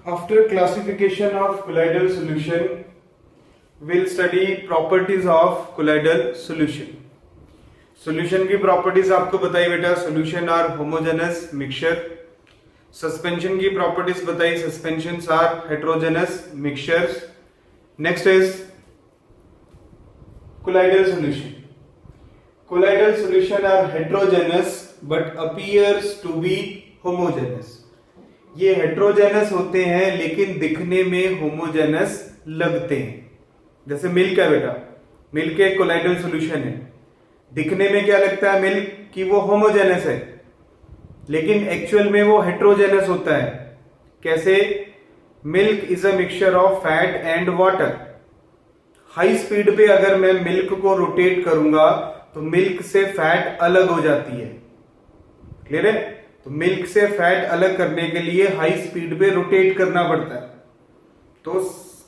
After classification of colloidal solution, we'll study properties of colloidal solution. Solution की properties आपको बताई बेटा, solution are homogeneous mixture. Suspension की properties बताई, suspensions are heterogeneous mixtures. Next is colloidal solution. Colloidal solution are heterogeneous but appears to be homogeneous. ये heterogeneous होते हैं लेकिन दिखने में होमोजेनस लगते हैं. जैसे मिल्क है बेटा, मिल्क एक कोलाइडल सॉल्यूशन है. दिखने में क्या लगता है मिल्क कि वो होमोजेनस है, लेकिन एक्चुअल में वो हेट्रोजेनस होता है. कैसे? Milk is a mixture of fat and water. High speed पे अगर मैं मिल्क को रोटेट करूंगा तो मिल्क से फैट अलग हो जाती है. क्लियर है? तो मिल्क से फैट अलग करने के लिए हाई स्पीड पे रोटेट करना पड़ता है. तो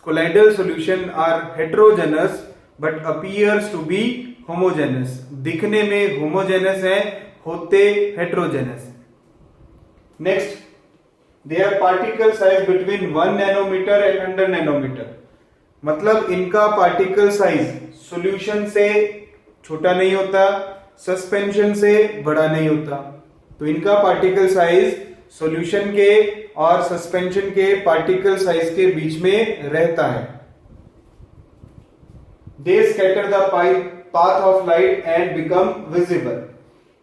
colloidal solution are heterogeneous but appears to be homogeneous. दिखने में होमोजेनस है, होते heterogeneous. Next, they are particle size between 1 nanometre and 100 nanometre. मतलब इनका पार्टिकल साइज सॉल्यूशन से छोटा नहीं होता, सस्पेंशन से बड़ा नहीं होता. तो इनका पार्टिकल साइज सॉल्यूशन के और सस्पेंशन के पार्टिकल साइज के बीच में रहता है. They scatter the path of light and become visible.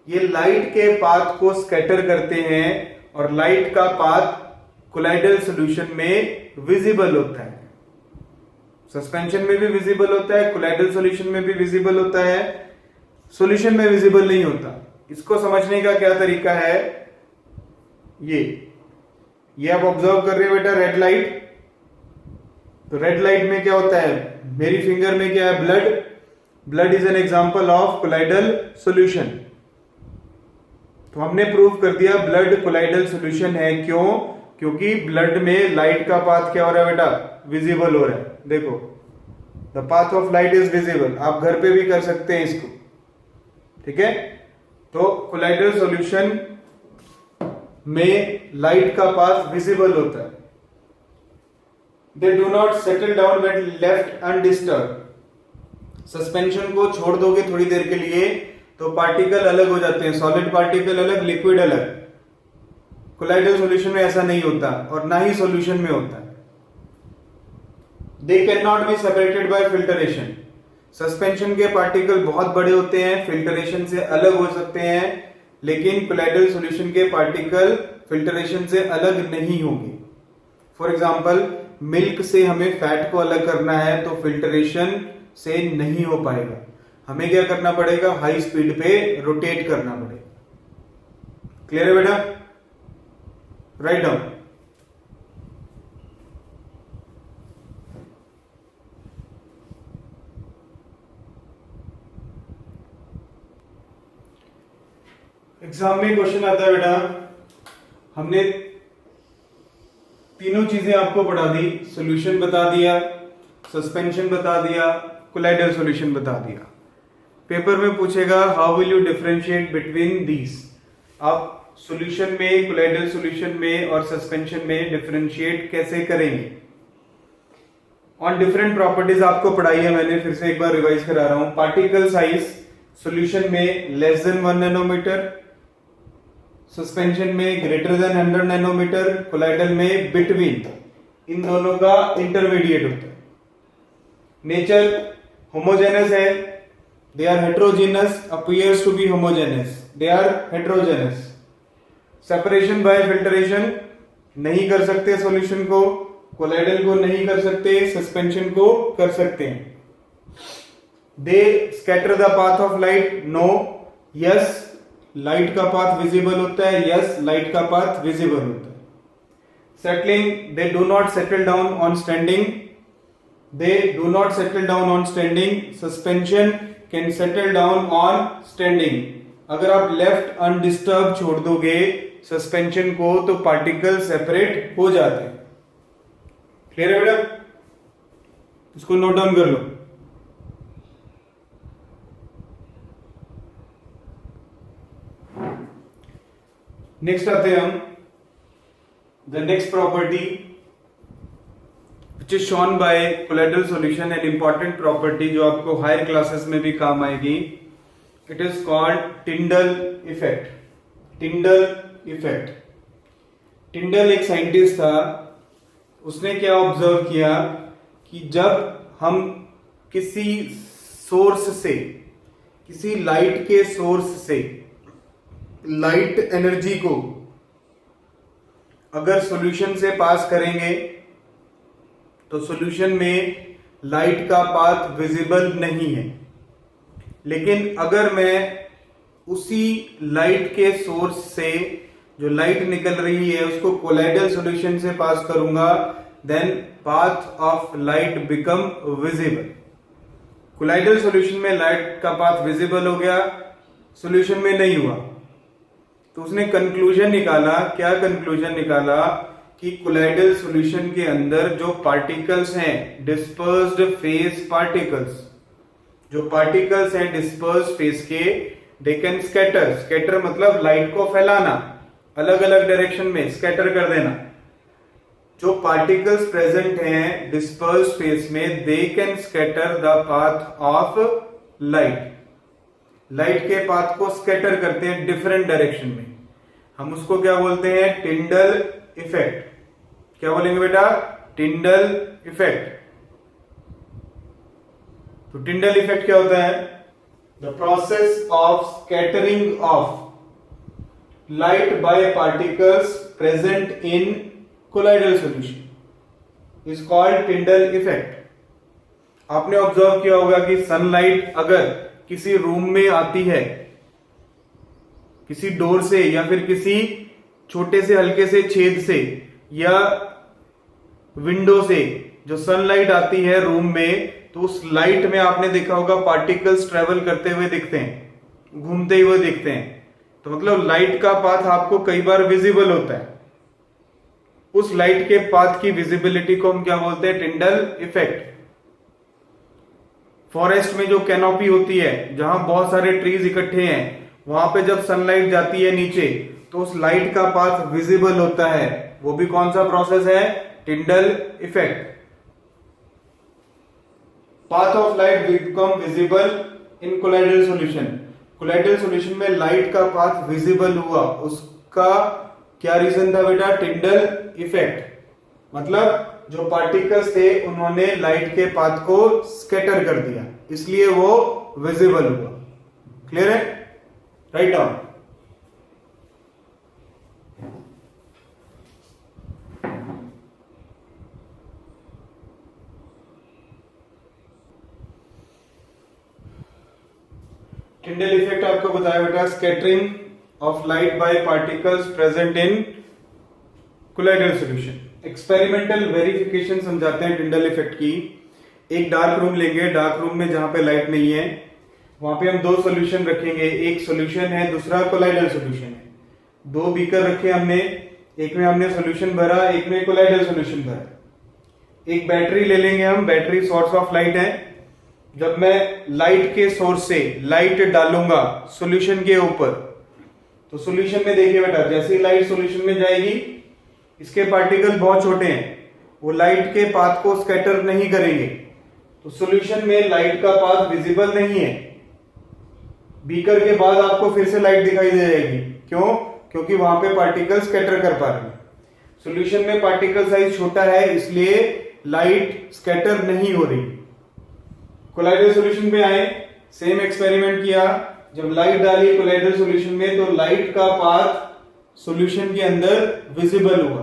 ये लाइट के पाथ को स्कैटर करते हैं और लाइट का पाथ कोलाइडल सॉल्यूशन में विजिबल होता है. सस्पेंशन में भी विजिबल होता है, कोलाइडल सॉल्यूशन में भी विजिबल होता है, सॉल्यूशन में विजिबल नहीं होता. इसको समझने का क्या तरीका है? ये आप ऑब्जर्व कर रहे हो बेटा, रेड लाइट. तो रेड लाइट में क्या होता है? मेरी फिंगर में क्या है? Blood. Blood is an example of colloidal solution. तो हमने प्रूव कर दिया ब्लड कोलाइडल सॉल्यूशन है. क्यों? क्योंकि ब्लड में लाइट का पाथ क्या हो रहा है बेटा? विजिबल हो रहा है. देखो, the path of light is visible. आप घर पे भी कर सकते हैं इसको. ठीक है? तो कोलाइडल सॉल्यूशन में लाइट का पाथ विजिबल होता है. They do not settle down when left undisturbed. Suspension को छोड़ दोगे थोड़ी देर के लिए तो पार्टिकल अलग हो जाते हैं. सॉलिड पार्टिकल अलग, लिक्विड अलग. कोलाइडल सॉल्यूशन में ऐसा नहीं होता और ना ही सॉल्यूशन में होता है. They can not be separated by filtration. Suspension के पार्टिकल बहुत बड़े होते हैं, फिल्टरेशन से अलग हो सकते हैं, लेकिन कोलाइडल सॉल्यूशन के पार्टिकल फिल्टरेशन से अलग नहीं होंगे. फॉर एग्जांपल, मिल्क से हमें फैट को अलग करना है तो फिल्टरेशन से नहीं हो पाएगा. हमें क्या करना पड़ेगा? हाई स्पीड पे रोटेट करना पड़ेगा. क्लियर है बेटा? Write down. एग्जाम में क्वेश्चन आता है बेटा, हमने तीनों चीजें आपको पढ़ा दी. सॉल्यूशन बता दिया, सस्पेंशन बता दिया, कोलाइडल सॉल्यूशन बता दिया. पेपर में पूछेगा how will you differentiate between these. आप सॉल्यूशन में, कोलाइडल सॉल्यूशन में और सस्पेंशन में डिफरेंशिएट कैसे करेंगे? ऑन डिफरेंट प्रॉपर्टीज आपको पढ़ाई है मैंने, फिर से एक बार रिवाइज करा रहा हूं. पार्टिकल साइज सॉल्यूशन में लेस देन 1 नैनोमीटर, सस्पेंशन में ग्रेटर देन 100 नैनोमीटर, कोलाइडल में बिटवीन. इन दोनों का इंटरमीडिएट होता है. नेचर होमोजेनस है. They are heterogeneous, appears to be homogeneous. They are heterogeneous. Separation by filtration नहीं कर सकते सॉल्यूशन को, कोलाइडल को नहीं कर सकते, सस्पेंशन को कर सकते हैं. They scatter the path of light. No. Yes, light का पाथ विजिबल होता है. यस, लाइट का पाथ विजिबल होता है. Settling, they do not settle down on standing. They do not settle down on standing. Suspension can settle down on standing. अगर आप left undisturbed छोड़ दोगे सस्पेंशन को तो पार्टिकल सेपरेट हो जाते हैं. क्लियर है बेटा? इसको नोट डाउन कर लो. नेक्स्ट आते हैं हम the next property which is shown by colloidal solution, an important property जो आपको हायर क्लासेस में भी काम आएगी. It is called Tyndall effect. Tyndall effect. Tyndall एक साइंटिस्ट था. उसने क्या ऑब्जर्व किया कि जब हम किसी सोर्स से, किसी लाइट के सोर्स से लाइट एनर्जी को अगर सॉल्यूशन से पास करेंगे तो सॉल्यूशन में लाइट का पाथ विजिबल नहीं है. लेकिन अगर मैं उसी लाइट के सोर्स से जो लाइट निकल रही है उसको कोलाइडल सॉल्यूशन से पास करूंगा, then path of light become visible. Colloidal solution में लाइट का पाथ विजिबल हो गया, सॉल्यूशन में नहीं हुआ. तो उसने कंक्लूजन निकाला. क्या कंक्लूजन निकाला कि कोलाइडल सॉल्यूशन के अंदर जो पार्टिकल्स हैं, डिस्पर्स्ड फेज पार्टिकल्स, जो पार्टिकल्स हैं डिस्पर्स्ड फेज के, दे कैन स्कैटर. स्कैटर मतलब लाइट को फैलाना, अलग अलग डायरेक्शन में स्कैटर कर देना. जो पार्टिकल्स प्रेजेंट हैं डिस्पर्स्ड फेज में, they can scatter the path of light. Light के पाथ को स्कैटर करते हैं डिफरेंट डायरेक्शन में. हम उसको क्या बोलते हैं? Tyndall effect. क्या बोलेंगे बेटा? Tyndall effect. तो टिंडल इफेक्ट क्या होता है? The process of scattering of light by particles present in colloidal solution is called Tyndall effect. आपने ऑब्जर्व किया होगा कि सनलाइट अगर किसी रूम में आती है, किसी डोर से या फिर किसी छोटे से हल्के से छेद से या विंडो से जो सनलाइट आती है रूम में, तो उस लाइट में आपने देखा होगा पार्टिकल्स ट्रेवल करते हुए दिखते हैं, घूमते हुए दिखते हैं. तो मतलब लाइट का पाथ आपको कई बार विजिबल होता है. उस लाइट के पाथ की विजिबिलिटी को हम क्या बोलते हैं? Tyndall effect. फॉरेस्ट में जो कैनोपी होती है, जहां बहुत सारे ट्रीज इकट्ठे हैं, वहां पे जब सनलाइट जाती है नीचे तो उस लाइट का पाथ विजिबल होता है. वो भी कौन सा प्रोसेस है? Tyndall effect. Path of light become visible in colloidal solution. Colloidal solution में लाइट का पाथ विजिबल हुआ, उसका क्या रीजन था बेटा? Tyndall effect. मतलब जो पार्टिकल्स थे उन्होंने लाइट के पाथ को स्कैटर कर दिया, इसलिए वो विजिबल हुआ. क्लियर है? Write down. टिंडल इफेक्ट आपको बताया बेटा, scattering of light by particles present in colloidal solution. Experimental verification समझाते हैं टिंडल इफेक्ट की. एक डार्क रूम लेंगे, डार्क रूम में जहां पे लाइट नहीं है वहां पे हम दो सॉल्यूशन रखेंगे. एक सॉल्यूशन है, दूसरा कोलाइडल सॉल्यूशन है. दो बीकर रखे हमने, एक में हमने सॉल्यूशन भरा, एक में कोलाइडल सॉल्यूशन भरा. एक बैटरी ले लेंगे हम, बैटरी सोर्स ऑफ लाइट है. जब मैं लाइट के सोर्स से लाइट डालूंगा सॉल्यूशन के ऊपर, तो सॉल्यूशन में देखिए बेटा, जैसे ही लाइट सॉल्यूशन में जाएगी, इसके पार्टिकल बहुत छोटे हैं, वो लाइट के पाथ को स्कैटर नहीं करेंगे, तो सॉल्यूशन में लाइट का पाथ विजिबल नहीं है. बीकर के बाद आपको फिर से लाइट दिखाई दे जाएगी. क्यों? क्योंकि वहां पे पार्टिकल स्कैटर कर पा रहे हैं. सॉल्यूशन में पार्टिकल साइज छोटा है, इसलिए लाइट स्कैटर नहीं हो रही. कोलाइडल सॉल्यूशन पे आए, सेम एक्सपेरिमेंट किया. जब लाइट डाली कोलाइडल सॉल्यूशन में तो लाइट का पाथ सॉल्यूशन के अंदर विजिबल हुआ.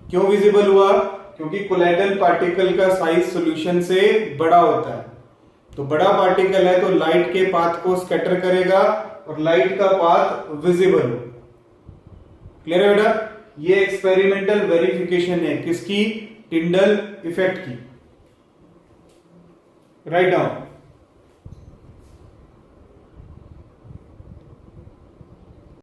क्यों विजिबल हुआ? क्योंकि कोलाइडल पार्टिकल का साइज सॉल्यूशन से बड़ा होता है. तो बड़ा पार्टिकल है तो लाइट के पाथ को स्कैटर करेगा और लाइट का पाथ विजिबल हो. क्लियर है बेटा? ये एक्सपेरिमेंटल वेरिफिकेशन है किसकी? टिंडल इफेक्ट की. Write down.